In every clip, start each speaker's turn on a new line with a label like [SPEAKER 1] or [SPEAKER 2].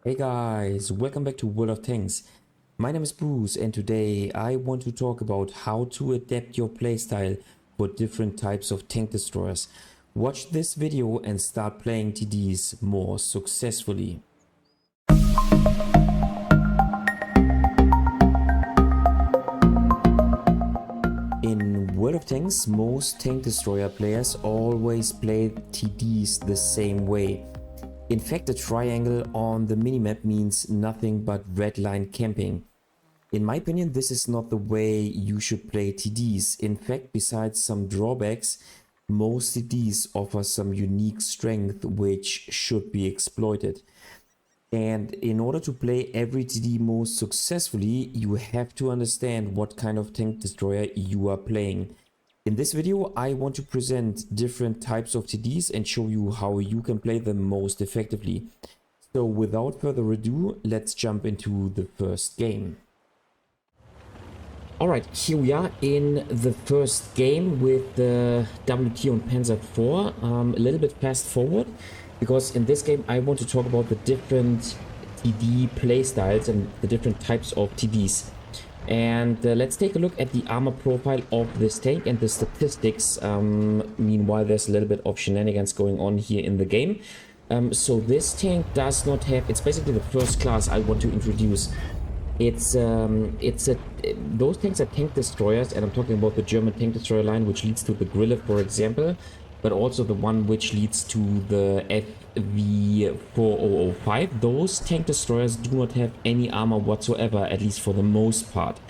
[SPEAKER 1] Hey guys, welcome back to World of Tanks. My name is Bruce and today I want to talk about how to adapt your playstyle for different types of tank destroyers. Watch this video and start playing TDs more successfully. In World of Tanks, most tank destroyer players always play TDs the same way. In fact, the triangle on the minimap means nothing but red line camping. In my opinion, this is not the way you should play TDs. In fact, besides some drawbacks, most TDs offer some unique strength which should be exploited. And in order to play every TD most successfully, you have to understand what kind of tank destroyer you are playing. In this video, I want to present different types of TDs and show you how you can play them most effectively. So without further ado, let's jump into the first game. Alright, here we are in the first game with the WoT on Panzer IV. A little bit fast forward, because in this game I want to talk about the different TD playstyles and the different types of TDs. And let's take a look at the armor profile of this tank and the statistics. Meanwhile, there's a little bit of shenanigans going on here in the game. So this tank does not have, it's basically the first class I want to introduce. Those tanks are tank destroyers, and I'm talking about the German tank destroyer line, which leads to the Grille, for example, but also the one which leads to the FV4005. Those tank destroyers do not have any armor whatsoever, at least for the most part.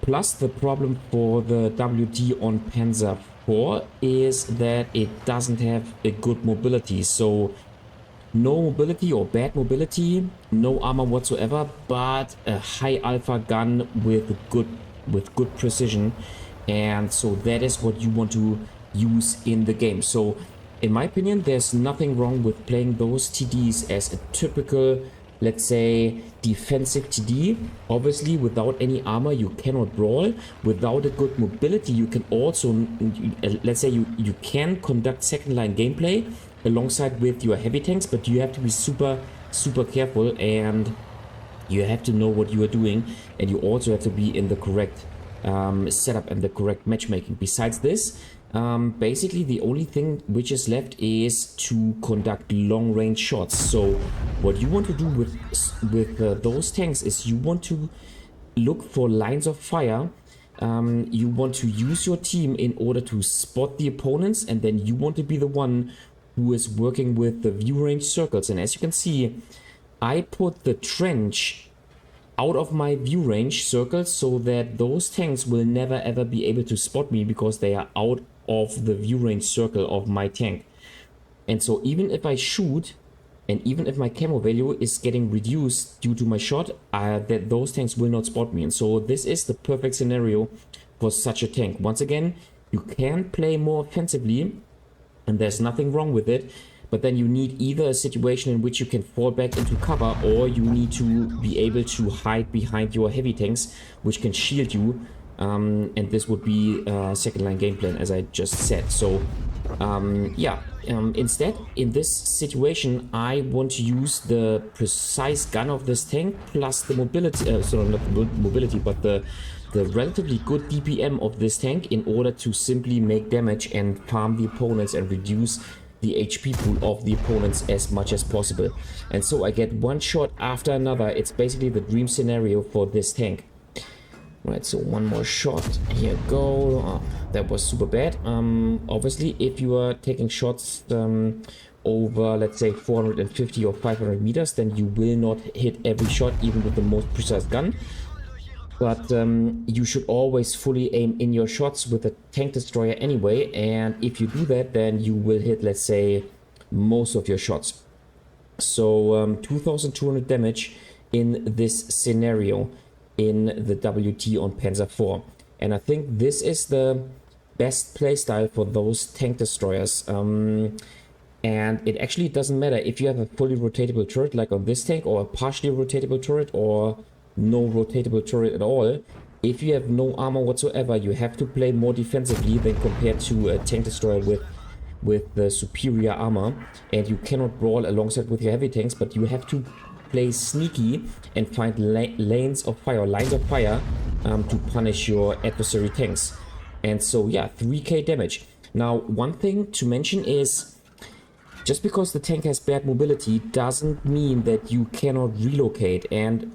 [SPEAKER 1] Plus, the problem for the WoT on Panzer IV is that it doesn't have a good mobility. So no mobility or bad mobility, no armor whatsoever, but a high alpha gun with good precision. And so that is what you want to use in the game. So in my opinion, there's nothing wrong with playing those TDs as a typical, let's say, defensive TD. Obviously, without any armor, you cannot brawl. Without a good mobility, you can also, let's say, you can conduct second line gameplay alongside with your heavy tanks, but you have to be super careful, and you have to know what you are doing, and you also have to be in the correct setup and the correct matchmaking. Besides this, basically the only thing which is left is to conduct long range shots. So what you want to do with those tanks is you want to look for lines of fire. You want to use your team in order to spot the opponents, and then you want to be the one who is working with the view range circles. And as you can see, I put the trench out of my view range circles so that those tanks will never ever be able to spot me, because they are out of the view range circle of my tank. And so even if I shoot, and even if my camo value is getting reduced due to my shot, that those tanks will not spot me. And so this is the perfect scenario for such a tank. Once again, you can play more offensively, and there's nothing wrong with it, but then you need either a situation in which you can fall back into cover, or you need to be able to hide behind your heavy tanks, which can shield you, and this would be second line game plan, as I just said. So instead, in this situation, I want to use the precise gun of this tank plus the mobility, sorry, not the mobility, but the relatively good DPM of this tank, in order to simply make damage and farm the opponents and reduce the HP pool of the opponents as much as possible. And so I get one shot after another. It's basically the dream scenario for this tank. Right, so one more shot. Here we go. Oh, that was super bad. Obviously, if you are taking shots over, let's say, 450 or 500 meters, then you will not hit every shot, even with the most precise gun. But you should always fully aim in your shots with a tank destroyer anyway, and if you do that, then you will hit, let's say, most of your shots. So 2200 damage in this scenario in the WoT on Panzer IV. And I think this is the best playstyle for those tank destroyers. And it actually doesn't matter if you have a fully rotatable turret like on this tank, or a partially rotatable turret, or no rotatable turret at all. If you have no armor whatsoever, you have to play more defensively than compared to a tank destroyer with the superior armor, and you cannot brawl alongside with your heavy tanks, but you have to play sneaky and find lines of fire to punish your adversary tanks. And so yeah, 3k damage. Now, one thing to mention is, just because the tank has bad mobility doesn't mean that you cannot relocate. And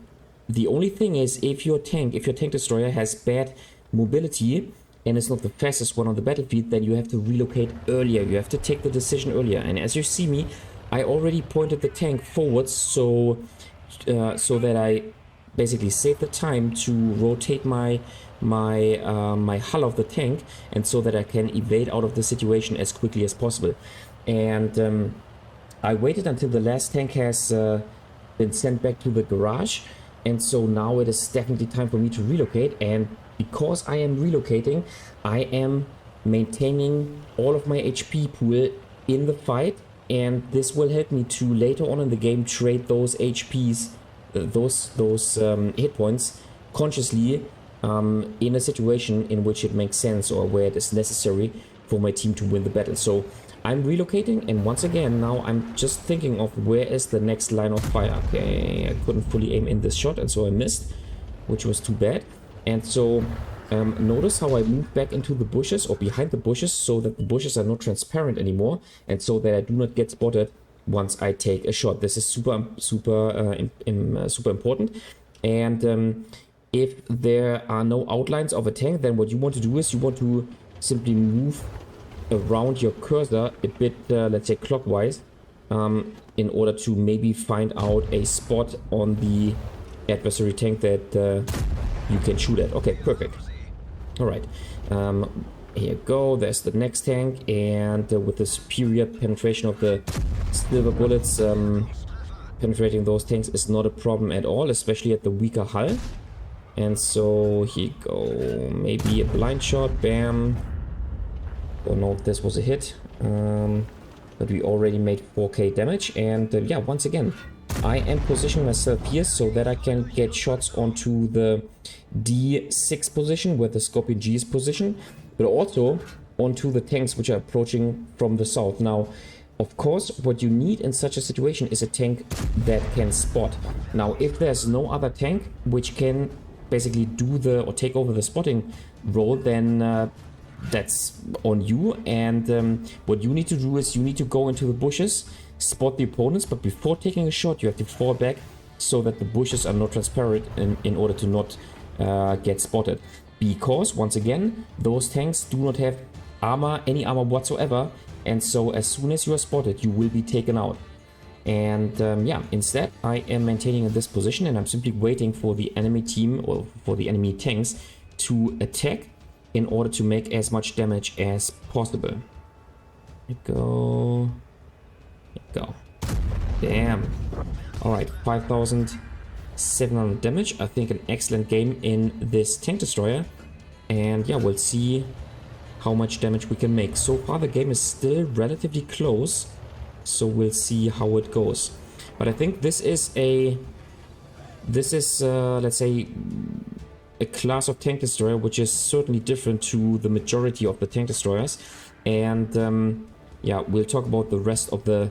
[SPEAKER 1] the only thing is, if your tank destroyer has bad mobility and it's not the fastest one on the battlefield, then you have to relocate earlier. You have to take the decision earlier. And as you see me, I already pointed the tank forwards so that I basically save the time to rotate my hull of the tank, and so that I can evade out of the situation as quickly as possible. And I waited until the last tank has been sent back to the garage, and so now it is definitely time for me to relocate. And because I am relocating, I am maintaining all of my HP pool in the fight, and this will help me to later on in the game trade those HPs, those hit points consciously in a situation in which it makes sense or where it is necessary for my team to win the battle. So I'm relocating, and once again now I'm just thinking of where is the next line of fire. Okay, I couldn't fully aim in this shot, and so I missed, which was too bad. And so notice how I moved back into the bushes or behind the bushes, so that the bushes are not transparent anymore, and so that I do not get spotted once I take a shot. This is super important. And if there are no outlines of a tank, then what you want to do is you want to simply move around your cursor a bit, let's say clockwise, in order to maybe find out a spot on the adversary tank that you can shoot at. Okay, perfect. All right, here you go. There's the next tank, and with the superior penetration of the silver bullets, penetrating those tanks is not a problem at all, especially at the weaker hull. And so here you go, maybe a blind shot, bam. Don't know if this was a hit, but we already made 4k damage. And yeah, once again, I am positioning myself here so that I can get shots onto the D6 position where the Scorpion G is positioned, but also onto the tanks which are approaching from the south. Now, of course, what you need in such a situation is a tank that can spot. Now, if there's no other tank which can basically do the or take over the spotting role, then that's on you. And what you need to do is you need to go into the bushes, spot the opponents, but before taking a shot you have to fall back so that the bushes are not transparent in order to not get spotted. Because once again, those tanks do not have armor, any armor whatsoever, and so as soon as you are spotted you will be taken out. And yeah, instead I am maintaining in this position, and I'm simply waiting for the enemy team or for the enemy tanks to attack in order to make as much damage as possible. Here we go. Here we go. Damn. Alright, 5,700 damage. I think an excellent game in this tank destroyer. And yeah, we'll see how much damage we can make. So far the game is still relatively close, so we'll see how it goes. But I think this is let's say a class of tank destroyer which is certainly different to the majority of the tank destroyers. And yeah, we'll talk about the rest of the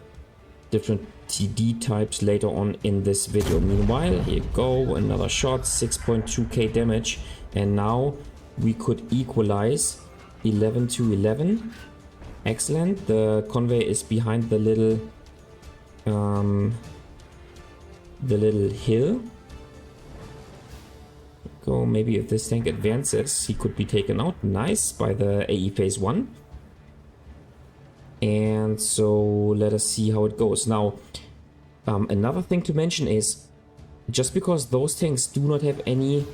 [SPEAKER 1] different TD types later on in this video. Meanwhile, here you go, another shot, 6.2k damage, and now we could equalize 11 to 11. Excellent. The convoy is behind the little hill. Go. Maybe if this tank advances, he could be taken out. Nice, by the AE phase 1. And so let us see how it goes. Now, another thing to mention is, just because those tanks do not have any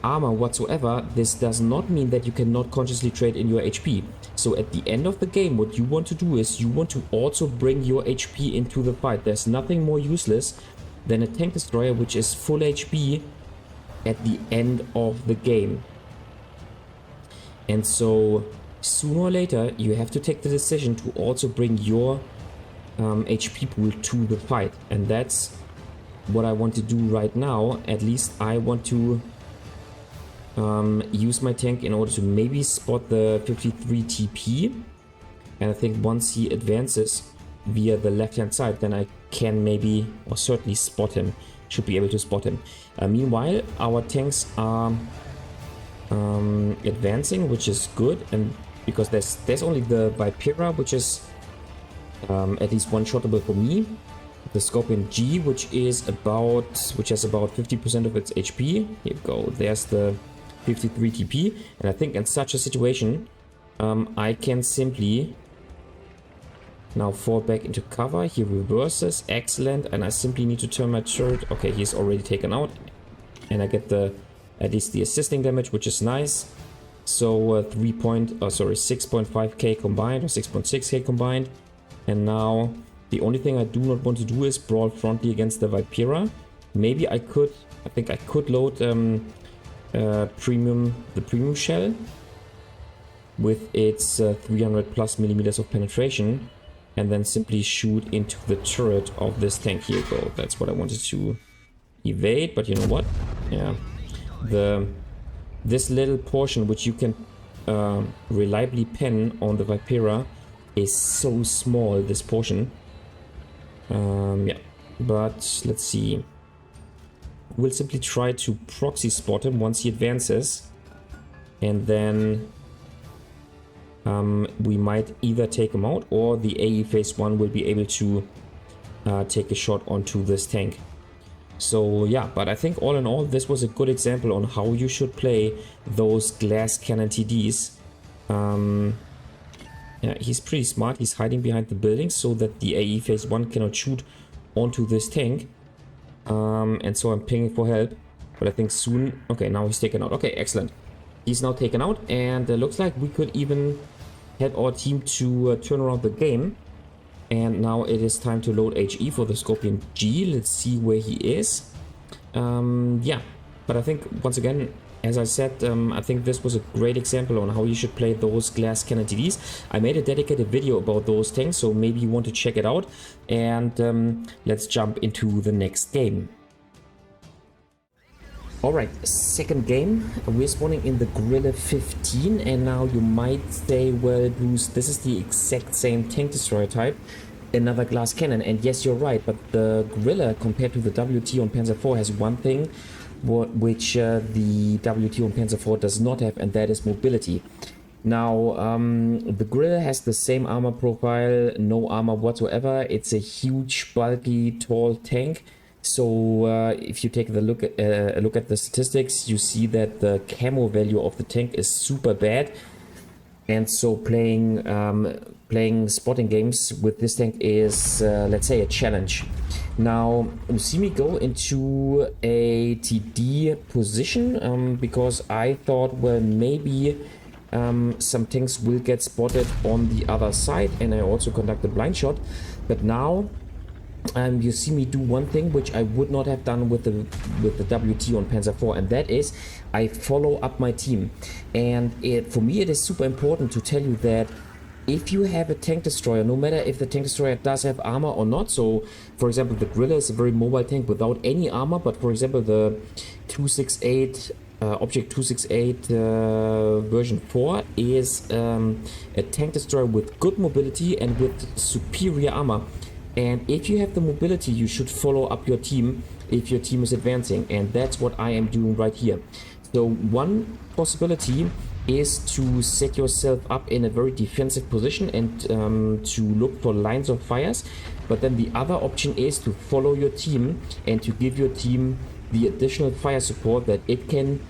[SPEAKER 1] armor whatsoever, this does not mean that you cannot consciously trade in your HP. So at the end of the game, what you want to do is you want to also bring your HP into the fight. There's nothing more useless than a tank destroyer which is full HP at the end of the game. And so sooner or later you have to take the decision to also bring your HP pool to the fight, and that's what I want to do right now. At least I want to use my tank in order to maybe spot the 53 TP, and I think once he advances via the left hand side, then I can maybe, or certainly spot him, should be able to spot him. Meanwhile, our tanks are advancing, which is good, and because there's only the Vipera, which is at least one-shottable for me. The Scorpion G, which has about 50% of its HP. Here you go. There's the 53 TP, and I think in such a situation, I can simply now fall back into cover. He reverses, excellent, and I simply need to turn my turret. Okay, he's already taken out, and I get at least the assisting damage, which is nice. So 6.5k combined, or 6.6k combined, and now the only thing I do not want to do is brawl frontally against the Vipera. Maybe I think I could load the premium shell with its 300 plus millimeters of penetration, and then simply shoot into the turret of this tank. Here you go. That's what I wanted to evade, but you know what? Yeah, this little portion which you can reliably pen on the Vipera is so small, this portion. Yeah, but let's see. We'll simply try to proxy spot him once he advances, and then we might either take him out, or the AE phase 1 will be able to take a shot onto this tank. So yeah, but I think all in all, this was a good example on how you should play those glass cannon TDs. Yeah, he's pretty smart. He's hiding behind the building so that the AE phase 1 cannot shoot onto this tank. And so I'm pinging for help, but I think soon... Okay, now he's taken out. Okay, excellent. He's now taken out, and looks like we could even help our team to turn around the game. And now it is time to load HE for the Scorpion G. Let's see where he is. Yeah, but I think, once again, as I said, I think this was a great example on how you should play those glass cannon TDs. I made a dedicated video about those tanks, so maybe you want to check it out. And let's jump into the next game. Alright, second game. We're spawning in the Gorilla 15, and now you might say, well, Bruce, this is the exact same tank destroyer type, another glass cannon. And yes, you're right, but the Gorilla compared to the WT on Panzer IV has one thing which the WT on Panzer IV does not have, and that is mobility. Now, the Gorilla has the same armor profile, no armor whatsoever. It's a huge, bulky, tall tank. So if you take a look at the statistics, you see that the camo value of the tank is super bad, and so playing spotting games with this tank is, let's say, a challenge. Now, you see me go into a TD position because I thought, well, maybe some tanks will get spotted on the other side, and I also conduct a blind shot. But now you see me do one thing which I would not have done with the WT on Panzer IV, and that is I follow up my team. And for me it is super important to tell you that if you have a tank destroyer, no matter if the tank destroyer does have armor or not, so for example the Gorilla is a very mobile tank without any armor, but for example the 268 Object 268 version 4 is a tank destroyer with good mobility and with superior armor. And if you have the mobility, you should follow up your team if your team is advancing, and that's what I am doing right here. So one possibility is to set yourself up in a very defensive position and to look for lines of fires, but then the other option is to follow your team and to give your team the additional fire support that it can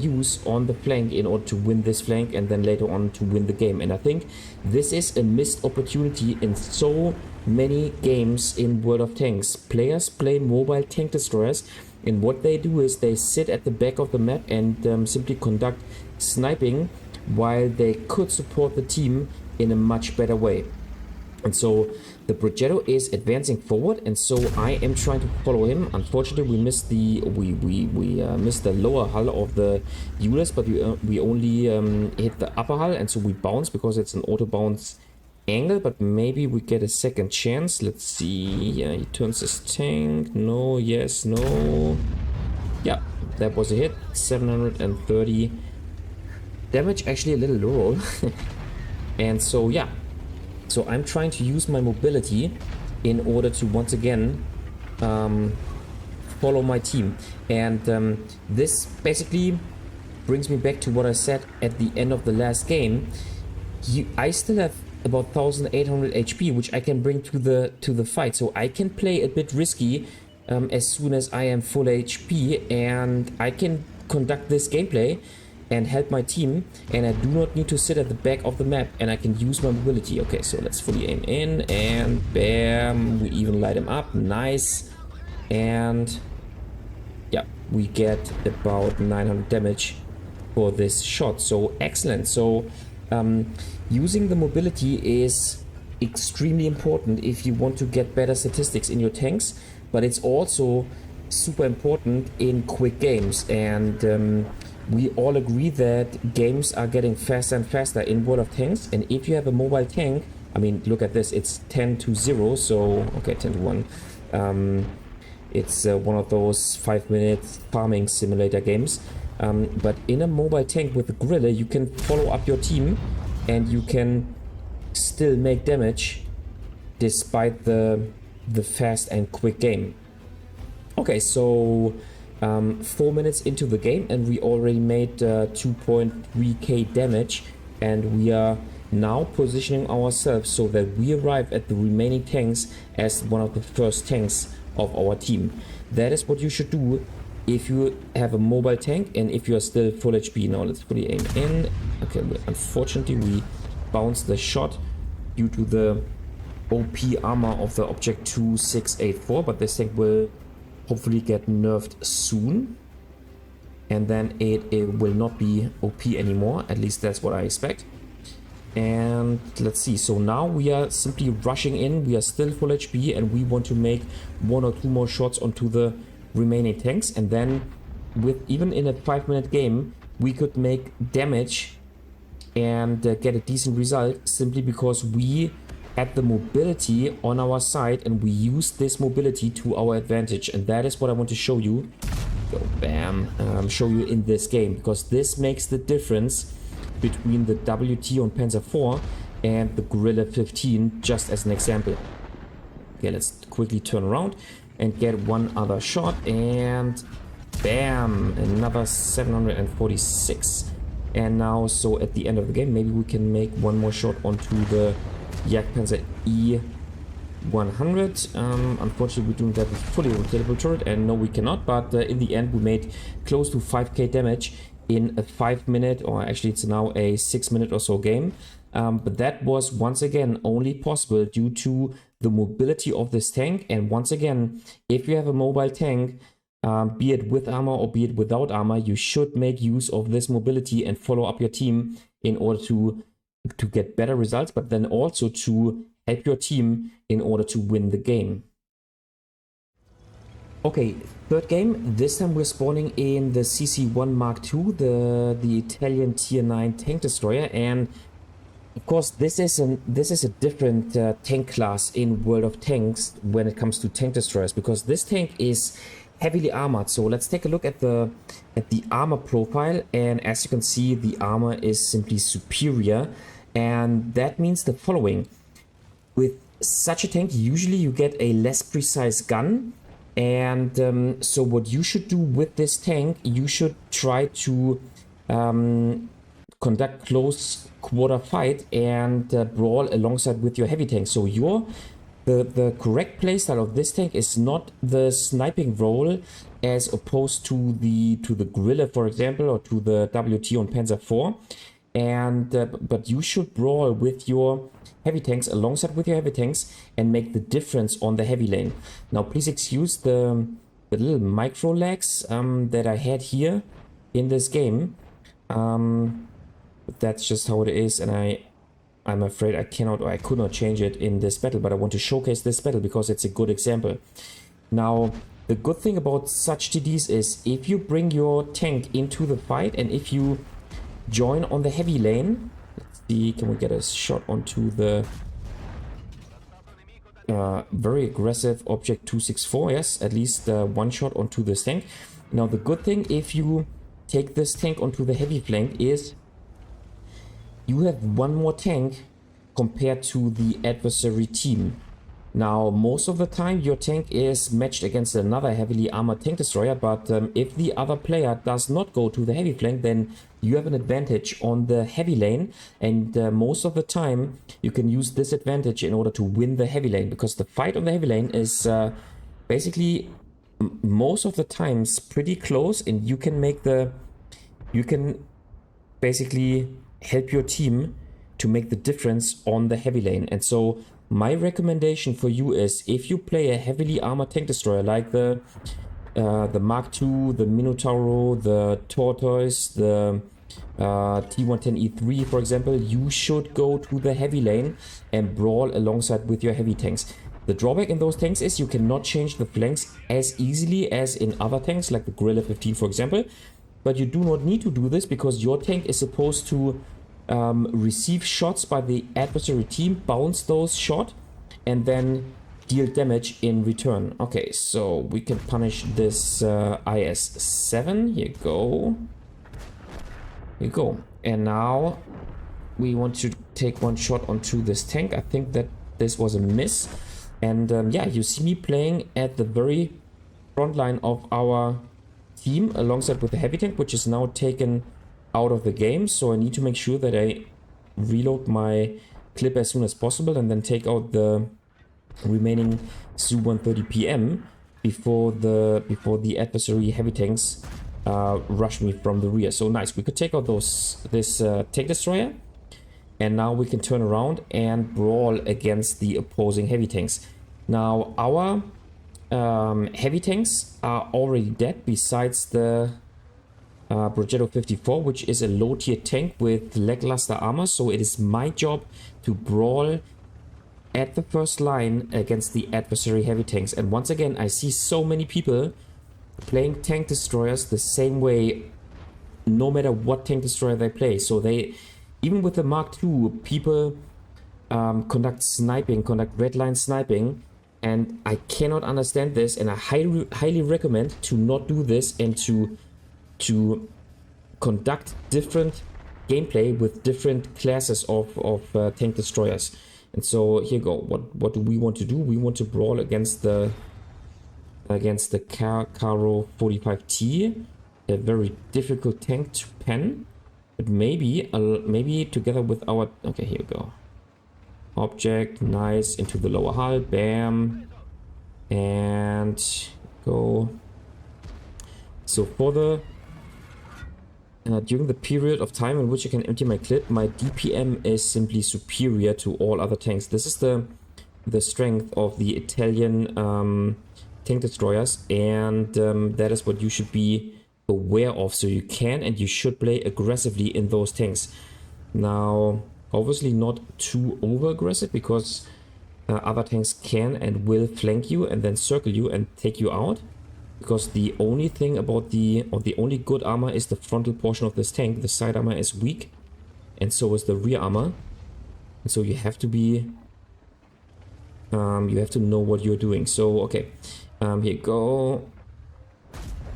[SPEAKER 1] use on the flank in order to win this flank, and then later on to win the game. And I think this is a missed opportunity in so many games in World of Tanks. Players play mobile tank destroyers, and what they do is they sit at the back of the map and simply conduct sniping, while they could support the team in a much better way. And so the WoT is advancing forward, and so I am trying to follow him. Unfortunately, we missed the missed the lower hull of the ULS, but we only hit the upper hull, and so we bounce because it's an auto bounce angle. But maybe we get a second chance. Let's see. Yeah, he turns his tank. No, yes, no. Yeah, that was a hit. 730 damage. Actually, a little low. And so yeah. So I'm trying to use my mobility in order to once again follow my team. And this basically brings me back to what I said at the end of the last game. I still have about 1800 HP, which I can bring to the fight, so I can play a bit risky as soon as I am full HP, and I can conduct this gameplay and help my team, and I do not need to sit at the back of the map, and I can use my mobility. Okay, so let's fully aim in, and bam, we even light him up. Nice. And yeah, we get about 900 damage for this shot, so excellent. So using the mobility is extremely important if you want to get better statistics in your tanks, but it's also super important in quick games. And we all agree that games are getting faster and faster in World of Tanks, and if you have a mobile tank, I mean, look at this, it's 10-0, so okay, 10-1. It's one of those 5-minute farming simulator games. But in a mobile tank with a gorilla, you can follow up your team and you can still make damage despite the fast and quick game. Okay, so 4 minutes into the game and we already made 2.3k damage, and we are now positioning ourselves so that we arrive at the remaining tanks as one of the first tanks of our team. That is what you should do if you have a mobile tank and if you are still full HP. Now let's fully aim in. Okay, unfortunately we bounced the shot due to the OP armor of the Object 2684, but this tank will hopefully get nerfed soon, and then it will not be OP anymore. At least that's what I expect. And let's see, so now we are simply rushing in. We are still full HP and we want to make 1 or 2 more shots onto the remaining tanks, and then with even in a 5-minute game we could make damage and get a decent result, simply because we had the mobility on our side and we used this mobility to our advantage. And that is what I want to show you. Go bam, show you in this game, because this makes the difference between the WT on Panzer IV and the Gorilla 15, just as an example. Okay, let's quickly turn around and get one other shot, and bam, another 746. And now, so at the end of the game, maybe we can make one more shot onto the Jagdpanzer E100. Unfortunately, we don't have a fully rotatable turret, and no, we cannot. But in the end, we made close to 5k damage in a 5-minute, or actually it's now a 6-minute or so game. But that was once again only possible due to the mobility of this tank. And once again, if you have a mobile tank, be it with armor or be it without armor, you should make use of this mobility and follow up your team in order to get better results, but then also to help your team in order to win the game. Okay, third game. This time we're spawning in the CC1 Mark II, the Italian Tier 9 tank destroyer, and of course this is a different tank class in World of Tanks when it comes to tank destroyers, because this tank is heavily armored. So let's take a look at the armor profile, and as you can see, the armor is simply superior, and that means the following: with such a tank, usually you get a less precise gun. And so what you should do with this tank, you should try to conduct close quarter fight and brawl alongside with your heavy tank. So the correct playstyle of this tank is not the sniping role as opposed to the Gorilla, for example, or to the WT on Panzer IV. And but you should brawl with your heavy tanks alongside with your heavy tanks and make the difference on the heavy lane. Now please excuse the little micro lags that I had here in this game, but that's just how it is, and I'm afraid I cannot, or I could not change it in this battle, but I want to showcase this battle because it's a good example. Now the good thing about such TDs is if you bring your tank into the fight and if you join on the heavy lane, let's see, can we get a shot onto the very aggressive Object 264? Yes, at least one shot onto this tank. Now the good thing if you take this tank onto the heavy flank is you have one more tank compared to the adversary team. Now, most of the time your tank is matched against another heavily armored tank destroyer, but if the other player does not go to the heavy flank, then you have an advantage on the heavy lane, and most of the time you can use this advantage in order to win the heavy lane, because the fight on the heavy lane is basically most of the times pretty close, and you can basically help your team to make the difference on the heavy lane. And so my recommendation for you is, if you play a heavily armored tank destroyer like the Mark II, the Minotauro, the Tortoise, the T110E3, for example, you should go to the heavy lane and brawl alongside with your heavy tanks. The drawback in those tanks is you cannot change the flanks as easily as in other tanks like the Gorilla 15, for example. But you do not need to do this, because your tank is supposed to receive shots by the adversary team, bounce those shots, and then deal damage in return. Okay, so we can punish this IS-7. Here you go. And now we want to take one shot onto this tank. I think that this was a miss. And yeah, you see me playing at the very front line of our team alongside with the heavy tank, which is now taken out of the game. So I need to make sure that I reload my clip as soon as possible and then take out the remaining Su-130 PM before the adversary heavy tanks rush me from the rear. So nice, we could take out this tank destroyer, and now we can turn around and brawl against the opposing heavy tanks. Now our heavy tanks are already dead, besides the WoT 54, which is a low tier tank with lackluster armor. So it is my job to brawl at the first line against the adversary heavy tanks. And once again, I see so many people playing tank destroyers the same way, no matter what tank destroyer they play. So they, even with the Mark II, people conduct red line sniping, and I cannot understand this, and I highly recommend to not do this and to conduct different gameplay with different classes of tank destroyers. And so here you go. What do we want to do? We want to brawl against the Caro 45T, a very difficult tank to pen, but maybe together with our, okay, here we go. Object, nice, into the lower hull, bam, and go. So for the during the period of time in which I can empty my clip, my DPM is simply superior to all other tanks. This is the strength of the Italian tank destroyers, and that is what you should be aware of. So you can and you should play aggressively in those tanks. Now, obviously not too over aggressive, because other tanks can and will flank you and then circle you and take you out. Because the only thing about the only good armor is the frontal portion of this tank. The side armor is weak, and so is the rear armor. And so you have to be, you have to know what you're doing. So okay, here you go.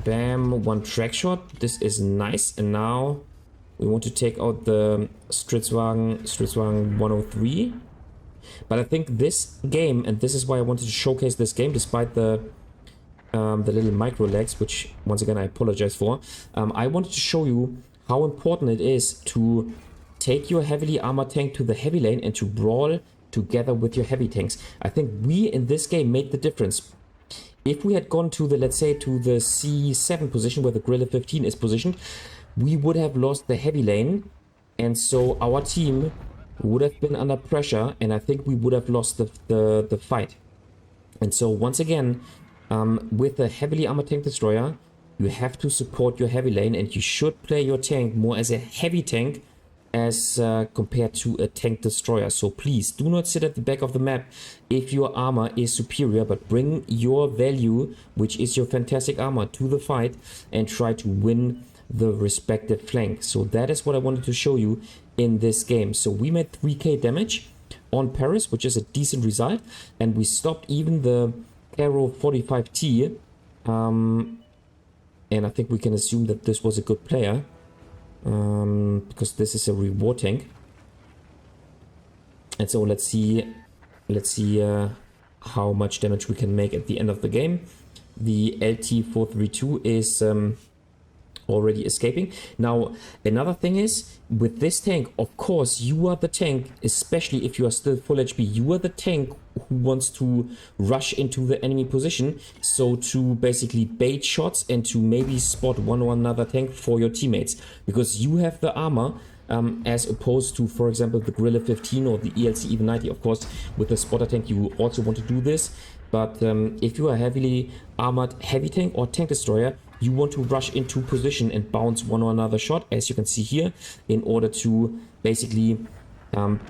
[SPEAKER 1] Bam, one track shot. This is nice. And now we want to take out the Stritzwagen 103. But I think this game, and this is why I wanted to showcase this game, despite the little micro lags, which once again I apologize for. I wanted to show you how important it is to take your heavily armored tank to the heavy lane and to brawl together with your heavy tanks. I think we in this game made the difference. If we had gone to the, let's say, to the C7 position where the Gorilla 15 is positioned, we would have lost the heavy lane, and so our team would have been under pressure, and I think we would have lost the fight. And so once again, with a heavily armored tank destroyer, you have to support your heavy lane, and you should play your tank more as a heavy tank as compared to a tank destroyer. So please do not sit at the back of the map if your armor is superior, but bring your value, which is your fantastic armor, to the fight and try to win the respective flank. So that is what I wanted to show you in this game. So we made 3k damage on Paris, which is a decent result, and we stopped even the Caro 45T, and I think we can assume that this was a good player, because this is a reward tank. And so let's see how much damage we can make at the end of the game. The LT-432 is already escaping. Now, another thing is, with this tank, of course, you are the tank, especially if you are still full HP, you are the tank who wants to rush into the enemy position, so to basically bait shots and to maybe spot one or another tank for your teammates, because you have the armor, as opposed to, for example, the Guerrilla 15 or the ELC even 90. Of course, with the spotter tank, you also want to do this, but if you are heavily armored heavy tank or tank destroyer, you want to rush into position and bounce one or another shot, as you can see here, in order to basically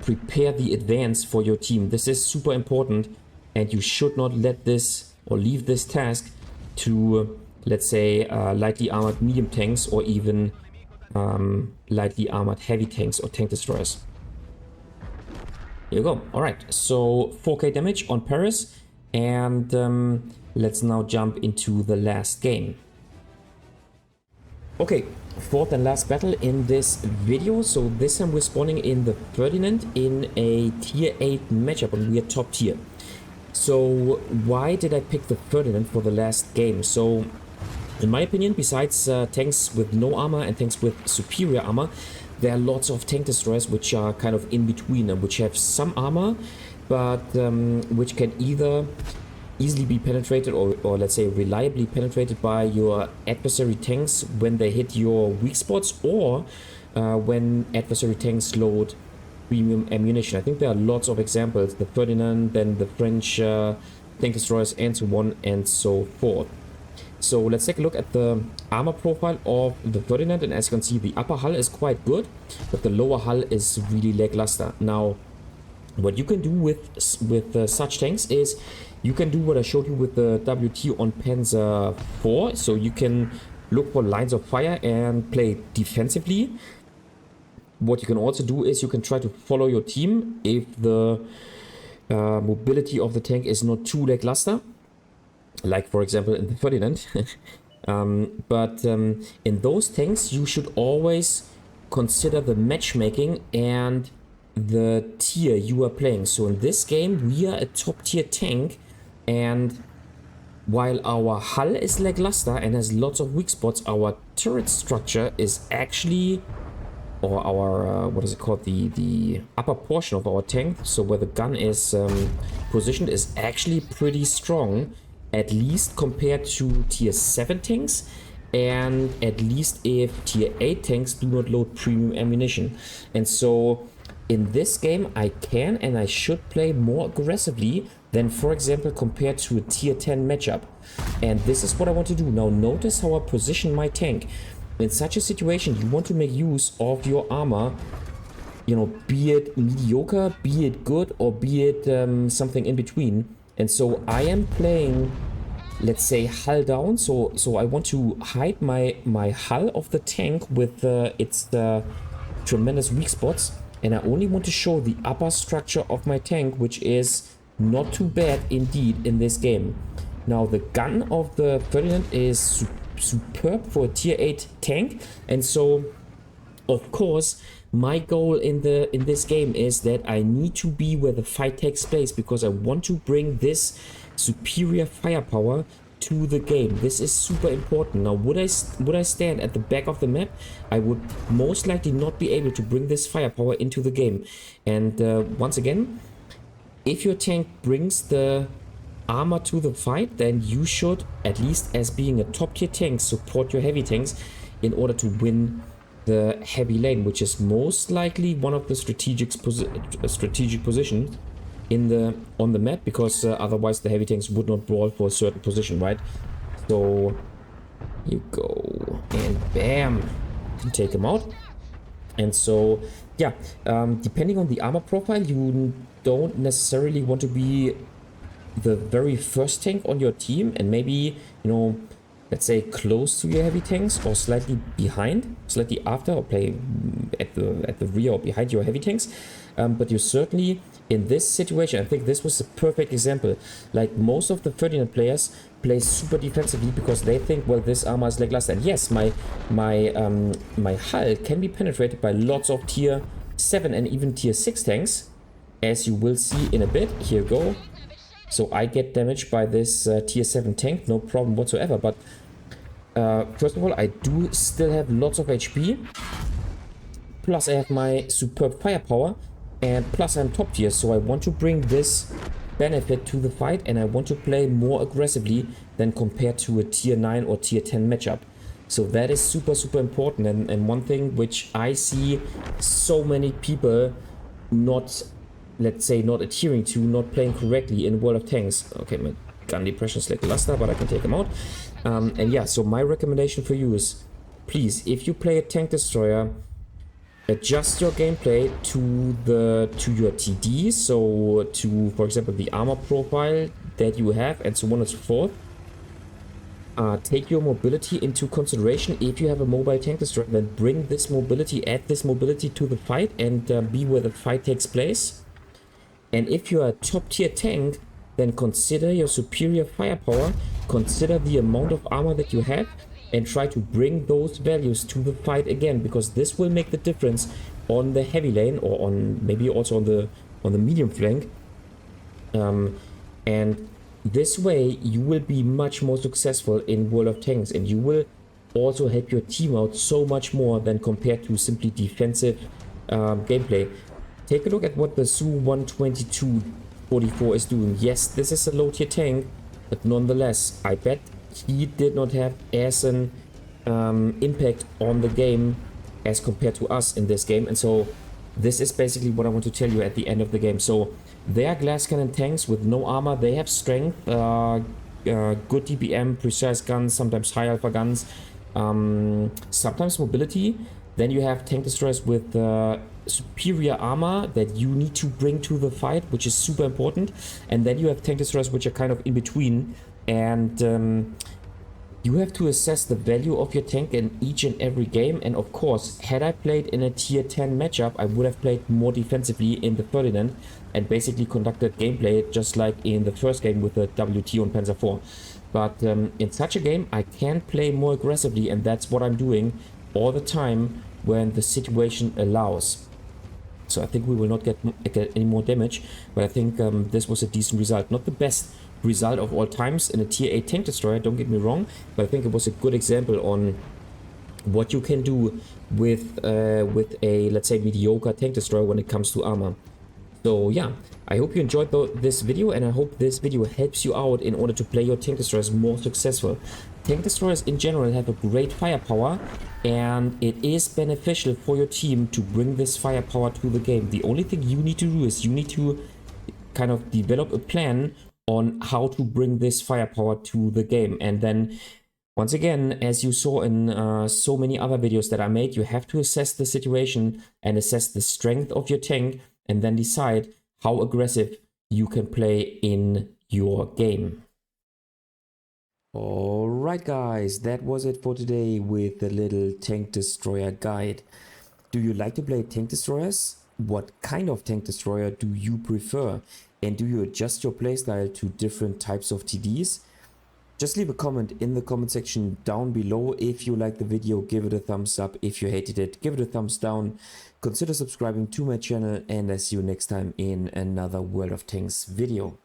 [SPEAKER 1] prepare the advance for your team. This is super important, and you should not let this or leave this task to, let's say, lightly armored medium tanks or even lightly armored heavy tanks or tank destroyers. Here you go. All right, so 4k damage on Paris, and let's now jump into the last game. Okay, fourth and last battle in this video. So this time we're spawning in the Ferdinand in a tier 8 matchup, and we are top tier. So why did I pick the Ferdinand for the last game? So in my opinion, besides tanks with no armor and tanks with superior armor, there are lots of tank destroyers which are kind of in between and which have some armor, but which can either easily be penetrated or let's say reliably penetrated by your adversary tanks when they hit your weak spots, or when adversary tanks load premium ammunition. I think there are lots of examples, the Ferdinand, then the French tank destroyers, and so on and so forth. So let's take a look at the armor profile of the Ferdinand, and as you can see, the upper hull is quite good, but the lower hull is really lackluster. Now, what you can do with such tanks is you can do what I showed you with the WT on Panzer IV. So you can look for lines of fire and play defensively. What you can also do is you can try to follow your team if the mobility of the tank is not too lackluster, like for example in the Ferdinand. But in those tanks you should always consider the matchmaking and the tier you are playing. So in this game we are a top tier tank, and while our hull is lackluster and has lots of weak spots, our turret structure is actually, or our what is it called, the upper portion of our tank, so where the gun is positioned, is actually pretty strong, at least compared to tier 7 tanks, and at least if tier 8 tanks do not load premium ammunition. And so in this game I can and I should play more aggressively than, for example, compared to a tier 10 matchup. And this is what I want to do. Now notice how I position my tank. In such a situation you want to make use of your armor, you know, be it mediocre, be it good, or be it something in between. And so I am playing, let's say, hull down. So I want to hide my hull of the tank with its tremendous weak spots, and I only want to show the upper structure of my tank, which is not too bad indeed in this game. Now the gun of the Ferdinand is superb for a tier 8 tank, and so of course my goal in this game is that I need to be where the fight takes place, because I want to bring this superior firepower to the game. This is super important. Now would I stand at the back of the map, I would most likely not be able to bring this firepower into the game. And once again, if your tank brings the armor to the fight, then you should, at least as being a top tier tank, support your heavy tanks in order to win the heavy lane, which is most likely one of the strategic positions on the map, because otherwise the heavy tanks would not brawl for a certain position, right? So you go and bam, take him out. And so yeah, depending on the armor profile, you don't necessarily want to be the very first tank on your team, and maybe, you know, let's say close to your heavy tanks, or slightly behind, slightly after, or play at the rear or behind your heavy tanks. But you certainly, in this situation, I think this was a perfect example. Like, most of the Ferdinand players play super defensively because they think, well, this armor is lackluster. And yes, my hull can be penetrated by lots of tier 7 and even tier 6 tanks, as you will see in a bit. Here you go. So I get damaged by this tier 7 tank, no problem whatsoever. But first of all, I do still have lots of HP. Plus I have my superb firepower. And plus I'm top tier. So I want to bring this benefit to the fight. And I want to play more aggressively than compared to a tier 9 or tier 10 matchup. So that is super, super important. And one thing which I see so many people not, let's say, not adhering to, not playing correctly in World of Tanks. Okay, my gun depression is lackluster, but I can take him out. And yeah, so my recommendation for you is, please, if you play a tank destroyer, adjust your gameplay to your TD, so to, for example, the armor profile that you have, and so on and so forth. Take your mobility into consideration. If you have a mobile tank destroyer, then bring this mobility, add this mobility to the fight, and be where the fight takes place. And if you are a top tier tank, then consider your superior firepower, consider the amount of armor that you have, and try to bring those values to the fight again, because this will make the difference on the heavy lane, or on maybe also on the medium flank. And this way you will be much more successful in World of Tanks, and you will also help your team out so much more than compared to simply defensive gameplay. Take a look at what the Su-122-44 is doing. Yes, this is a low tier tank, but nonetheless, I bet he did not have as an impact on the game as compared to us in this game. And so this is basically what I want to tell you at the end of the game. So they are glass cannon tanks with no armor. They have strength, good DPM, precise guns, sometimes high alpha guns, sometimes mobility. Then you have tank destroyers with superior armor that you need to bring to the fight, which is super important. And then you have tank destroyers which are kind of in between. And you have to assess the value of your tank in each and every game. And of course, had I played in a tier 10 matchup, I would have played more defensively in the Ferdinand and basically conducted gameplay just like in the first game with the WoT on Panzer IV. But in such a game, I can play more aggressively, and that's what I'm doing all the time when the situation allows. So I think we will not get any more damage, but I think this was a decent result. Not the best result of all times in a tier 8 tank destroyer, don't get me wrong, but I think it was a good example on what you can do with a, let's say, mediocre tank destroyer when it comes to armor. So yeah, I hope you enjoyed this video, and I hope this video helps you out in order to play your tank destroyers more successful. Tank destroyers in general have a great firepower, and it is beneficial for your team to bring this firepower to the game. The only thing you need to do is you need to kind of develop a plan on how to bring this firepower to the game. And then once again, as you saw in so many other videos that I made, you have to assess the situation and assess the strength of your tank, and then decide how aggressive you can play in your game. Alright guys, that was it for today with the little tank destroyer guide. Do you like to play tank destroyers? What kind of tank destroyer do you prefer? And do you adjust your playstyle to different types of TDs? Just leave a comment in the comment section down below. If you liked the video, give it a thumbs up. If you hated it, give it a thumbs down. Consider subscribing to my channel, and I see you next time in another World of Tanks video.